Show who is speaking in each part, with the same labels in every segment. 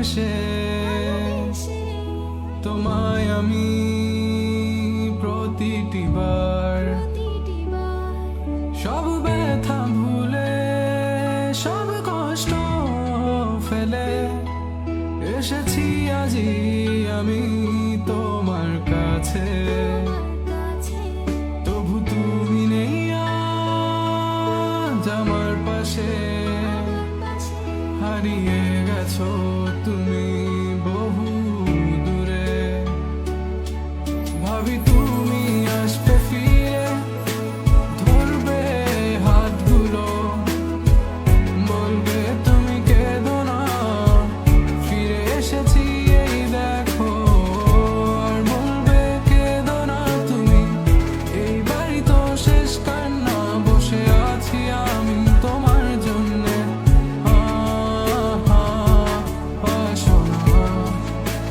Speaker 1: এসে তোমায় আমি প্রতিটি বার সব ব্যথা ভুলে সব কষ্ট ফেলে এসেছি আজি আমি তোমার কাছে। তবু তুমি নেই আজ আমার পাশে, হারিয়ে গেছো তুমি বহু দূরে। ভাবি তুমি আসবে ফিরে, ধরবে হাতগুলো, বলবে তুমি কেঁদো না, ফিরে এসেছি এই দেখো। আর বলবে কেঁদো না তুমি, এইবারই তো শেষ কান্না, বসে আছি আমি তোমার জন্যে। আসো না,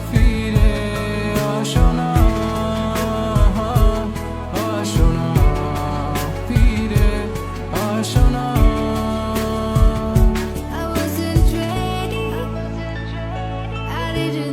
Speaker 1: ফিরে আসো না, আসো না, ফিরে আসো না।
Speaker 2: I wasn't ready. I didn't